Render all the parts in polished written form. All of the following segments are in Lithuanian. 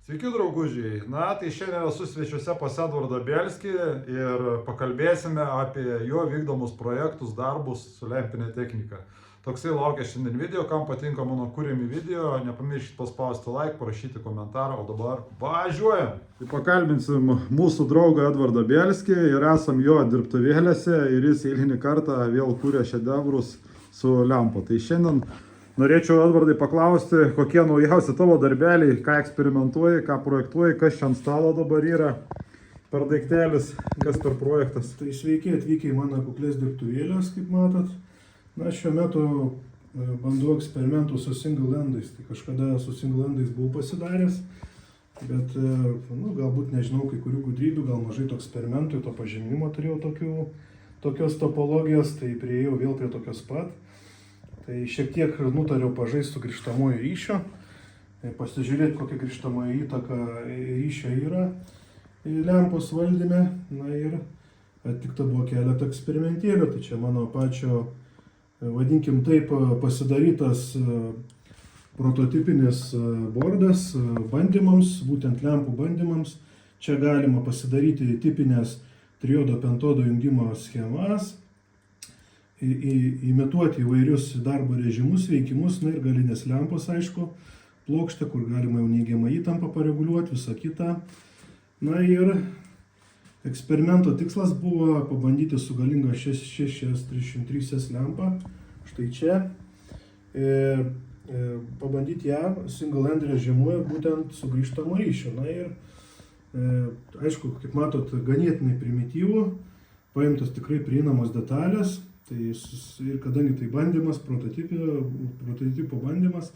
Sveiki, draugužiai. Na, tai šiandien esu svečiuose pas Edvardą Bielskį ir pakalbėsime apie jo vykdomus projektus, darbus su lempinė technika. Toksai laukia šiandien video, kam patinka mano kūrimi video, nepamirškite paspausti like, parašyti komentarą, o dabar važiuojam. Tai pakalbinsim mūsų draugą Edvardą Bielskį ir esam jo dirbtuvėlėse ir jis eilinį kartą vėl kūrė šedevrus su lempa. Tai šiandien norėčiau, Edvardai, paklausti, kokie naujausi tavo darbeliai, ką eksperimentuoji, ką projektuoji, kas čia ant stalo dabar yra per daiktelis, kas per projektas. Tai sveiki atvykę į mano kuklės dirbtuvėlės, kaip matot. Na, šiuo metu bandau eksperimentų su single endais. Tai kažkada su single endais buvau pasidaręs, bet galbūt nežinau kai kurių gudrybių, gal mažai to eksperimentų, to pažinimo turėjau tokios topologijos, tai priėjau vėl prie tokios pat. Tai šiek tiek nutariau pažaisti su grįžtamojo ryšio, pasižiūrėti, kokia grįžtamoji įtaka ryšio yra lempos valdyme. Na ir atlikta buvo keletą eksperimentėlių, tai čia mano pačio, vadinkim taip, pasidarytas prototipinis bordas bandymams, būtent lempų bandymams. Čia galima pasidaryti tipinės triodo pentodo jungimo schemas, imituoti įvairius darbo režimus, veikimus, na ir galinės lempos, aišku, plokštė, kur galima jau neigiamą įtampą pareguliuoti, visą kitą. Na ir eksperimento tikslas buvo pabandyti su galinga 6303S lempa, štai čia, pabandyti ją single end režimu, būtent su grįžtamo ryšio. Na ir, aišku, kaip matot, ganėtinai primityvų, paimtos tikrai prieinamos detalės. Tai ir kadangi tai bandymas, prototipo bandymas,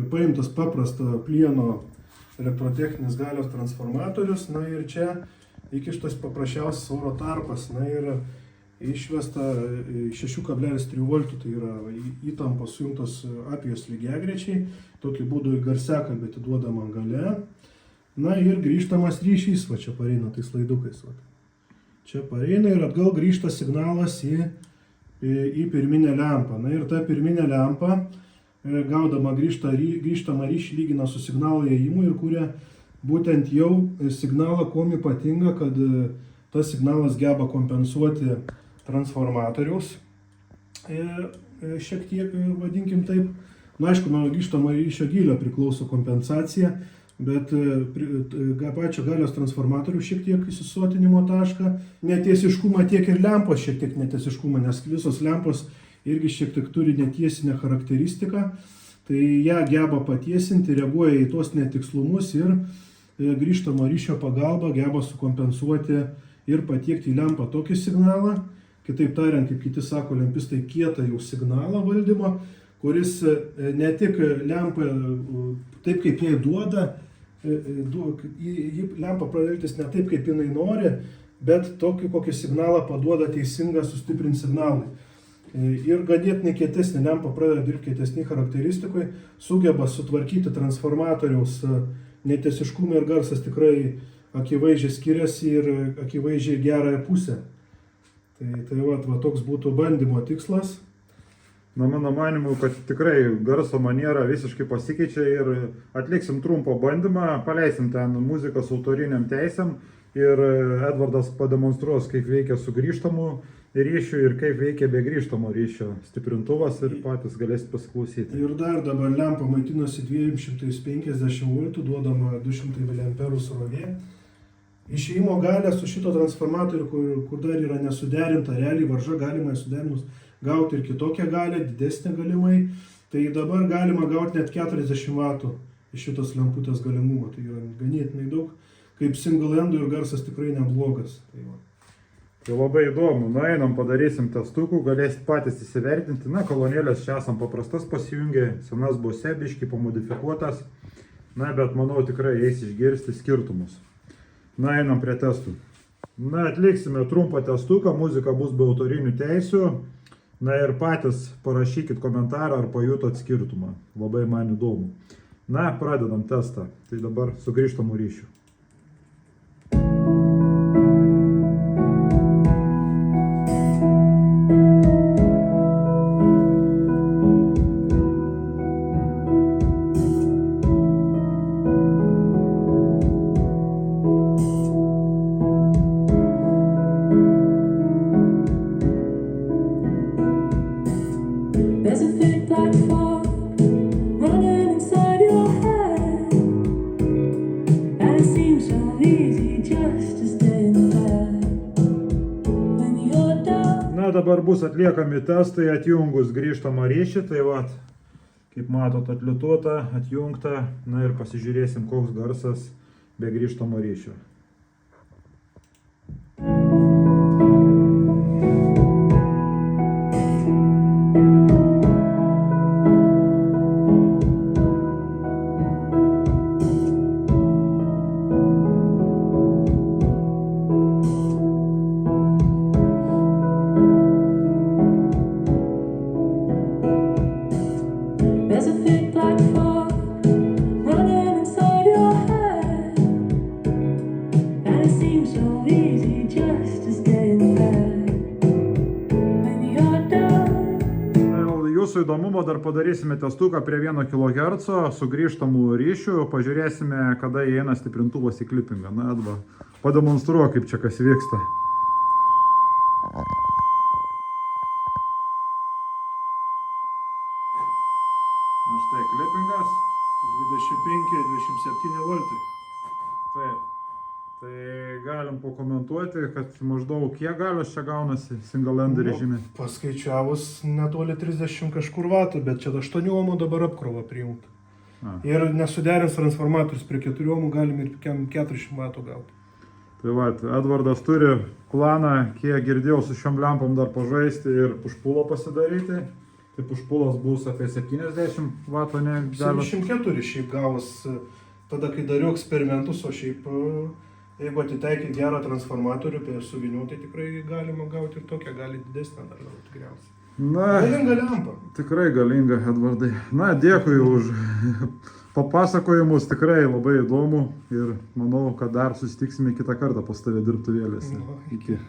paimtas paprasto plieno elektrotechninis galios transformatorius, na ir čia įkištas paprasčiausias oro tarpas, na ir išvesta 6,3 voltų, tai yra įtampos sujungtos apijos lygiagrečiai, tokiu būdu į garsiakalbį atiduodama gale. Na ir grįžtamas ryšys, va čia pareina tais laidukais. Va. Čia pareina ir atgal grįžta signalas į pirminę lempą. Na ir ta pirminė lempa, gaudama grįžtamą ryšį, lygina su signalo įėjimu ir kuria būtent jau signalą, kuom ypatinga, kad tas signalas geba kompensuoti transformatoriaus. Šiek tiek, vadinkim taip, na aišku, nuo grįžtamo ryšio gylio priklauso kompensacija, bet pačio galios transformatorių šiek tiek įsisotinimo tašką, netiesiškumą, tiek ir lempos šiek tiek netiesiškumą, nes visos lempos irgi šiek tiek turi netiesinę charakteristiką, tai ją geba patiesinti, reaguoja į tuos netikslumus ir grįžtamo ryšio pagalba geba sukompensuoti ir patiekti į lempą tokį signalą, kitaip tariant, kaip kiti sako lempistai, kietą jau signalą valdymo, kuris ne tik lempą taip, kaip jai duoda, lempa pradeltis ne taip, kaip jinai nori, bet tokį, kokį signalą paduoda teisingą sustiprint signalai. Ir ganėtinai kietesnė lempa pradeda dirbti kietesnį charakteristikui, sugeba sutvarkyti transformatoriaus netiesiškumą ir garsas tikrai akivaizdžiai skiriasi ir akivaizdžiai gerąją pusę. Tai va, toks būtų bandymo tikslas. Na, mano manimu, kad tikrai garso maniera visiškai pasikeičia ir atliksim trumpą bandymą, paleisim ten muziką su autoriniam teisėm ir Edvardas pademonstruos, kaip veikia su grįžtamu ryšiu ir kaip veikia be grįžtamo ryšio stiprintuvas ir patys galėsit pasiklausyti. Ir dar dabar lempa maitinosi 250 voltų, duodama 200 mA srovė. Išėjimo galia su šito transformatoriu, kur dar yra nesuderinta, realiai varža galima suderinus gauti ir kitokią galę, didesnę galimai. Tai dabar galima gauti net 40 W iš šitos lemputės galimumą. Tai yra ganėtinai daug. Kaip single endų ir garsas tikrai neblogas. Tai labai įdomu. Na, einam, padarysim testukų, galėsit patys įsivertinti. Na, kolonėlės čia esam paprastas pasijungę, senas buvo sebiškai pamodifikuotas. Na, bet manau tikrai eis išgirsti skirtumus. Na, einam prie testų. Na, atliksime trumpą testuką, muzika bus be autorinių teisių. Na ir patys parašykit komentarą, ar pajutot skirtumą. Labai man įdomu. Na, pradedam testą. Tai dabar su grįžtamu ryšiu. dabar bus atliekami testai atjungus grįžtamą ryšį, tai va, kaip matot, atlituota, atjungta, na ir pasižiūrėsim, koks garsas be grįžtamo ryšio. There's a thick black fog running inside your head, and it seems so easy just to stay in bed. When you're done, Dėl jūsų įdomumo dar padarysime testuką prie 1 kHz su grįžtamu ryšiu, pažiūrėsime, kada įeina stiprintuvas į klipingą. Na, Edva, pademonstruok, kaip čia kas vyksta. Na štai klipingas. 25-27 voltai. Taip. Tai galim pakomentuoti, kad maždaug kiek galios čia gaunasi single end režime. Paskaičiavus netoli 30 kažkur vatų, bet čia 8 ohmų dabar apkrova prijungta. Ir nesuderins transformatorius prie 4 ohmų galim ir 400 vatų gauti. Tai va, Edvardas turi planą, kiek girdėjau, su šiom lempom dar pažaisti ir pušpulo pasidaryti. Tai pušpulas bus apie 70 vatų, ne? 74 šiaip gavos tada, kai dariau eksperimentus, o šiaip jeigu atitaikyti gerą transformatorių, tai suviniuoti tikrai galima gauti ir tokią, gali didesnę dar gauti tikriausiai. Na, Galinga lempa. tikrai galinga, Edvardai. Na, dėkui už papasakojimus, tikrai labai įdomu ir manau, kad dar susitiksime kitą kartą pas tave dirbtuvėlėse. Nu, Iki.